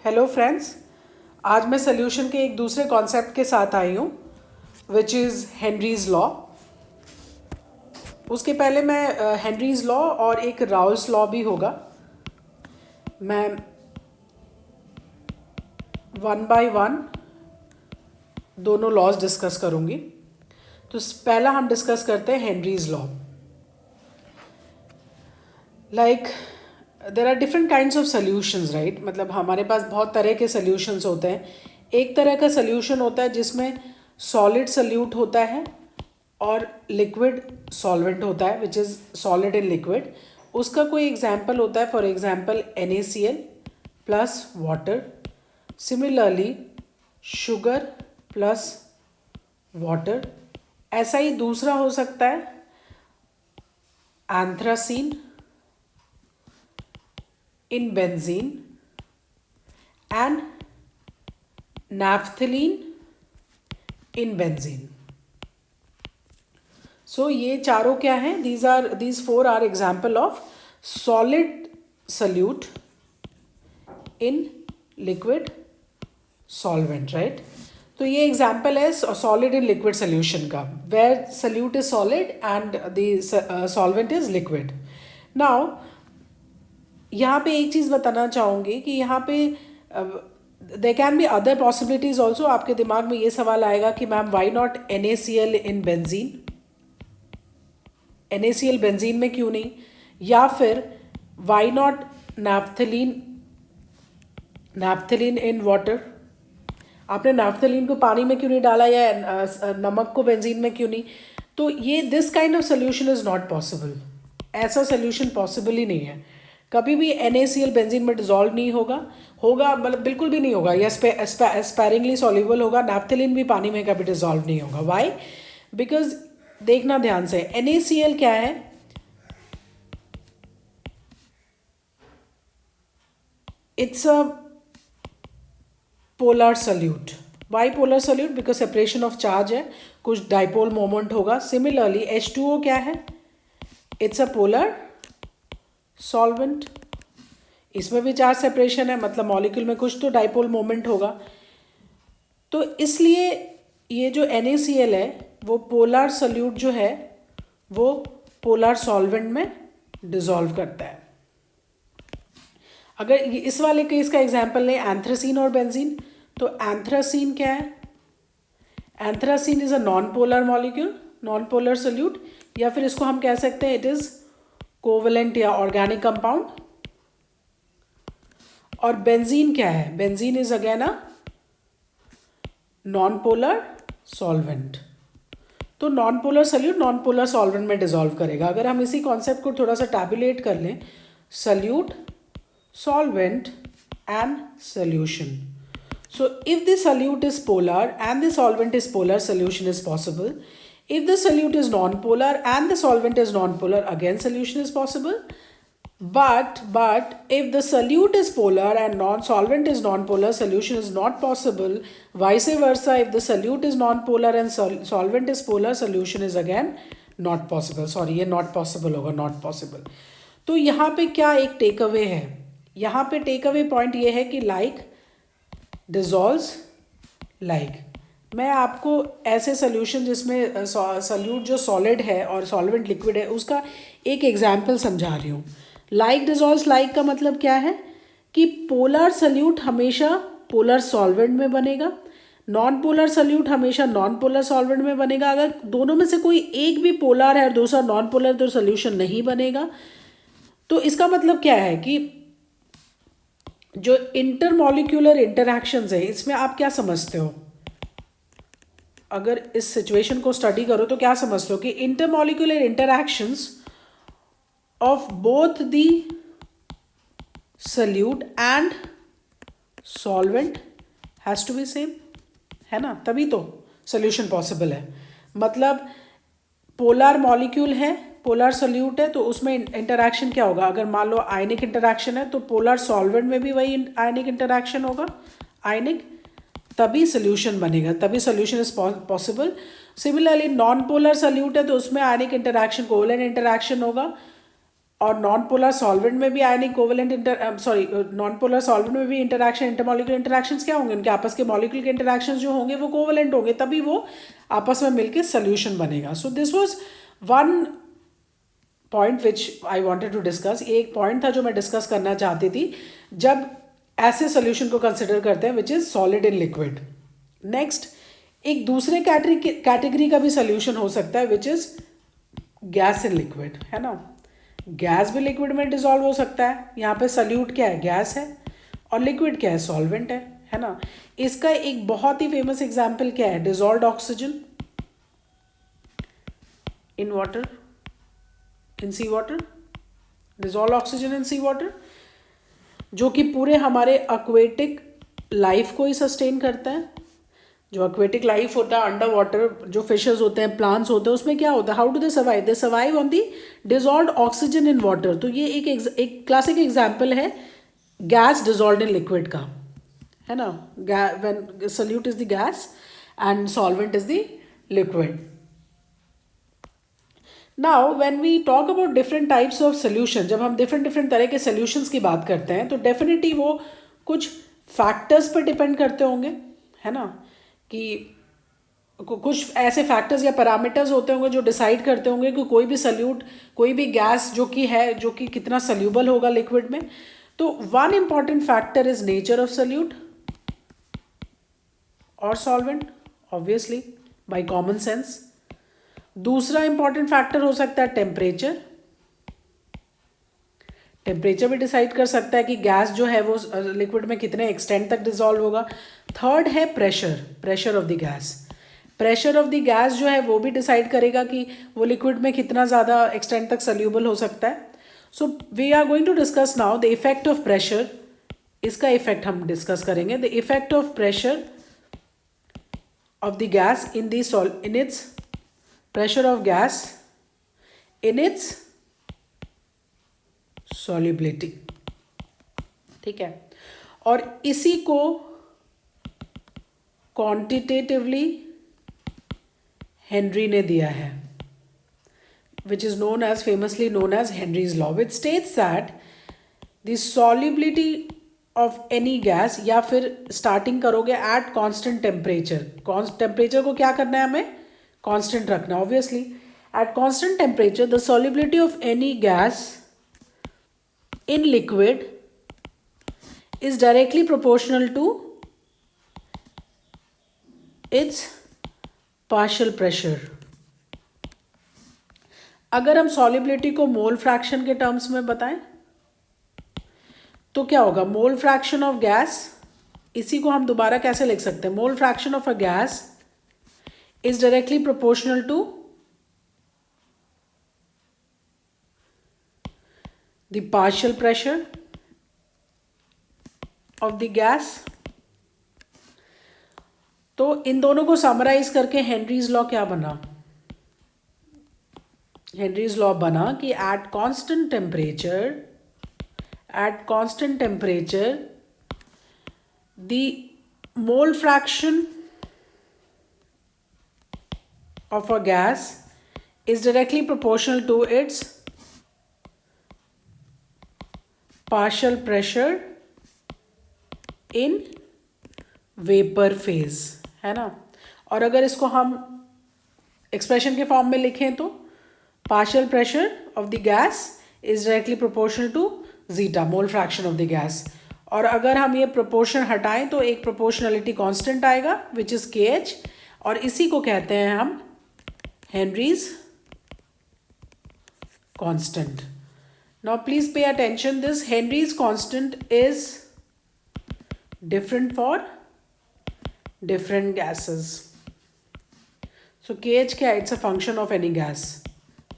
Hello friends, आज मैं solution के एक दूसरे कॉन्सेप्ट के साथ आई हूँ विच इज़ हेनरीज लॉ। उसके पहले मैं हेनरीज लॉ और एक राउल्स लॉ भी होगा, मैं वन बाय वन दोनों लॉज डिस्कस करूँगी। तो पहला हम डिस्कस करते हैं Henry's law. Like there are different kinds of solutions, right. मतलब हमारे पास बहुत तरह के सोल्यूशंस होते हैं। एक तरह का सोल्यूशन होता है जिसमें सॉलिड सोल्यूट होता है और लिक्विड सॉल्वेंट होता है, which is solid in liquid. उसका कोई एग्जाम्पल होता है, for example NaCl plus water. Similarly sugar plus water. ऐसा ही दूसरा हो सकता है anthracene in benzene and naphthalene in benzene. So ये चारों क्या हैं? These four are example of solid solute in liquid solvent, right? तो ये एग्जाम्पल है सॉलिड इन लिक्विड सोल्यूशन का, where solute is solid and the solvent is liquid. Now यहाँ पे एक चीज़ बताना चाहूँगी कि यहाँ पे there can be other possibilities also. आपके दिमाग में ये सवाल आएगा कि ma'am why not NaCl in benzene, NaCl benzene में क्यों नहीं, या फिर why not naphthalene in water. आपने नैप्थलीन को पानी में क्यों नहीं डाला, या नमक को बेंजीन में क्यों नहीं। तो ये this kind of solution is not possible. ऐसा सोल्यूशन पॉसिबल ही नहीं है। कभी भी NaCl बेंजीन में डिजॉल्व नहीं होगा मतलब बिल्कुल भी नहीं होगा, या स्पैरिंगली सॉल्युबल होगा। नैप्थलीन भी पानी में कभी डिजॉल्व नहीं होगा। वाई? बिकॉज देखना ध्यान से, NaCl क्या है, it's a polar solute. Why polar solute? Because separation of charge है, कुछ डाइपोल मोमेंट होगा। सिमिलरली H2O क्या है, इट्स अ पोलर सॉल्वेंट। इसमें भी चार्ज सेपरेशन है, मतलब मॉलिक्यूल में कुछ तो डाइपोल मोमेंट होगा। तो इसलिए ये जो NaCl है वो पोलर सोल्यूट जो है वो पोलर सॉल्वेंट में डिसॉल्व करता है। अगर इस वाले केस का एग्जांपल लें एंथ्रासीन और बेंजीन, तो एंथ्रासीन क्या है, anthracene is a non polar molecule, non polar solute, या फिर इसको हम कह सकते हैं इट इज कोवेलेंट या ऑर्गेनिक कंपाउंड। और बेंजीन क्या है, benzene is again a non polar solvent. तो non polar solute non polar solvent में डिसॉल्व करेगा। अगर हम इसी कॉन्सेप्ट को थोड़ा सा टैबुलेट कर लें, solute, solvent and solution. So if the solute is polar and the solvent is polar, solution is possible. If the solute is non-polar and the solvent is non-polar, again solution is possible. But if the solute is polar and solvent is non-polar, solution is not possible. Vice versa, if the solute is non-polar and solvent is polar, solution is again not possible. Sorry, ये not possible होगा, not possible. तो यहाँ पे क्या एक take away है, यहाँ पे टेक अवे पॉइंट ये है कि लाइक डिजॉल्व्स लाइक। मैं आपको ऐसे सोल्यूशन जिसमें सोल्यूट जो सॉलिड है और सॉल्वेंट लिक्विड है उसका एक एग्जांपल समझा रही हूँ। लाइक डिजॉल्व्स लाइक का मतलब क्या है कि पोलर सोल्यूट हमेशा पोलर सॉल्वेंट में बनेगा, नॉन पोलर सोल्यूट हमेशा नॉन पोलर सॉल्वेंट में बनेगा। अगर दोनों में से कोई एक भी पोलर है और दूसरा नॉन पोलर, तो सोल्यूशन नहीं बनेगा। तो इसका मतलब क्या है कि जो इंटरमॉलिक्यूलर इंटरैक्शंस है, इसमें आप क्या समझते हो, अगर इस सिचुएशन को स्टडी करो तो क्या समझते हो कि intermolecular interactions of both the solute and solvent has to be same, है ना, तभी तो सोल्यूशन पॉसिबल है। मतलब पोलर मॉलिक्यूल है, पोलर सोल्यूट है, तो उसमें इंटरैक्शन क्या होगा, अगर मान लो आयनिक इंटरैक्शन है तो पोलर सॉल्वेंट में भी वही आयनिक इंटरैक्शन होगा, आयनिक, तभी सोल्यूशन बनेगा, तभी solution is possible. Similarly non polar solute है तो उसमें आयनिक इंटरैक्शन कोवेलेंट इंटरैक्शन होगा, और नॉन पोलर सॉल्वेंट में भी आयनिक कोवेलेंट नॉन पोलर सॉल्वेंट में भी इंटरैक्शन, इंटरमॉलिक्यूलर इंटरैक्शंस क्या होंगे, उनके आपस के मॉलिक्यूल के इंटरैक्शंस जो होंगे वो कोवेलेंट होंगे, तभी वो आपस में मिलकर सोल्यूशन बनेगा. So this was one point which I wanted to discuss. एक पॉइंट था जो मैं डिस्कस करना चाहती थी जब ऐसे सोल्यूशन को कंसिडर करते हैं which is solid in liquid. Next, एक दूसरे कैटेगरी का भी सोल्यूशन हो सकता है which is gas in liquid, है ना. गैस भी लिक्विड में डिसॉल्व हो सकता है. यहाँ पे सल्यूट क्या है, गैस है, और लिक्विड क्या है, सॉल्वेंट है ना. इसका एक बहुत ही फेमस एग्जाम्पल क्या है, dissolved oxygen in water, in sea water, dissolve oxygen in sea water, जो कि पूरे हमारे एक्वेटिक लाइफ को ही सस्टेन करता है. जो एक्वेटिक लाइफ होता है अंडर वाटर, जो फिशेस होते हैं, प्लांट्स होते हैं, उसमें क्या होता है, how do they survive, they survive on the dissolved oxygen in water. तो ये एक क्लासिक एग्जाम्पल है गैस डिसॉल्व्ड इन लिक्विड का, है ना. When solute is the gas and solvent is the liquid. Now when we talk about different types of solution, जब हम different तरह के सोल्यूशंस की बात करते हैं तो डेफिनेटली वो कुछ फैक्टर्स पर डिपेंड करते होंगे, है ना. कि कुछ ऐसे फैक्टर्स या पैरामीटर्स होते होंगे जो डिसाइड करते होंगे कि कोई भी सल्यूट, कोई भी गैस जो कि कितना सल्यूबल होगा लिक्विड में. तो one important factor is nature of solute और solvent, obviously by common sense. दूसरा इंपॉर्टेंट फैक्टर हो सकता है टेम्परेचर. टेम्परेचर भी डिसाइड कर सकता है कि गैस जो है वो लिक्विड में कितने एक्सटेंट तक डिसॉल्व होगा. थर्ड है pressure, pressure of the gas. Pressure of the gas जो है वो भी डिसाइड करेगा कि वो लिक्विड में कितना ज़्यादा एक्सटेंट तक सल्यूबल हो सकता है. So we are going to discuss now the effect of pressure. इसका इफेक्ट हम डिस्कस करेंगे. The effect of pressure of the gas in its pressure of gas in its solubility. ठीक है. और इसी को क्वांटिटेटिवली हेनरी ने दिया है, which is famously known as Henry's law, which states that the solubility of any gas, या फिर स्टार्टिंग करोगे at constant temperature. टेम्परेचर को क्या करना है, हमें कांस्टेंट रखना. Obviously at constant temperature the solubility of any gas in liquid is directly proportional to its partial pressure. अगर हम सॉल्युबिलिटी को मोल फ्रैक्शन के टर्म्स में बताएं तो क्या होगा, मोल फ्रैक्शन ऑफ गैस, इसी को हम दोबारा कैसे लिख सकते हैं, mole fraction of a gas is directly proportional to the partial pressure of the gas. तो इन दोनों को समराइज करके हेनरीज लॉ क्या बना, हेनरीज लॉ बना कि eight constant temperature the mole fraction of a gas is directly proportional to its partial pressure in vapor phase, है ना. और अगर इसको हम एक्सप्रेशन के फॉर्म में लिखें तो partial pressure of the gas is directly proportional to zeta, mole fraction of the gas. और अगर हम ये प्रोपोर्शन हटाएं तो एक प्रोपोर्शनलिटी कांस्टेंट आएगा विच इज KH, और इसी को कहते हैं हम Henry's constant. Now please pay attention, this Henry's constant is different for different gases. So KH क्या है, it's a function of any gas.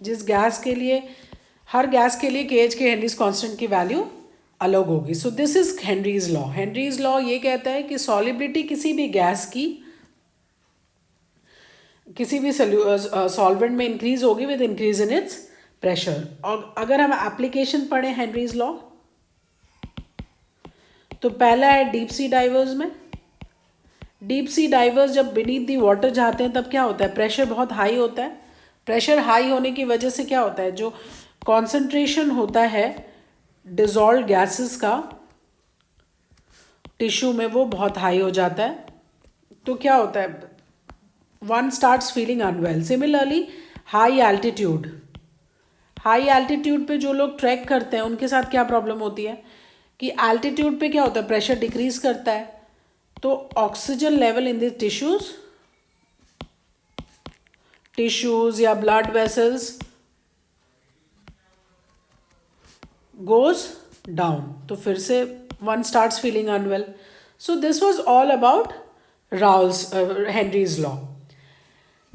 जिस गैस के लिए, हर गैस के लिए KH के Henry's constant की वैल्यू अलग होगी. So this is Henry's law. Henry's law ये कहता है कि solubility किसी भी गैस की किसी भी सॉल्वेंट में इंक्रीज होगी with increase in its pressure. और अगर हम एप्लीकेशन पढ़ें हेनरीज लॉ तो पहला है डीप सी डाइवर्स में. डीप सी डाइवर्स जब बीनीथ दी वाटर जाते हैं तब क्या होता है, प्रेशर बहुत हाई होता है. प्रेशर हाई होने की वजह से क्या होता है, जो कॉन्सेंट्रेशन होता है डिजॉल्व गैसेस का टिश्यू में, वो बहुत हाई हो जाता है, तो क्या होता है, one starts feeling unwell. Similarly high altitude पे जो लोग ट्रैक करते हैं उनके साथ क्या प्रॉब्लम होती है कि एल्टीट्यूड पे क्या होता है, प्रेशर डिक्रीज करता है, तो oxygen level in the tissues या ब्लड वेसल्स गोज डाउन, तो फिर से one starts feeling unwell. So this was all about Raoult's Henry's law.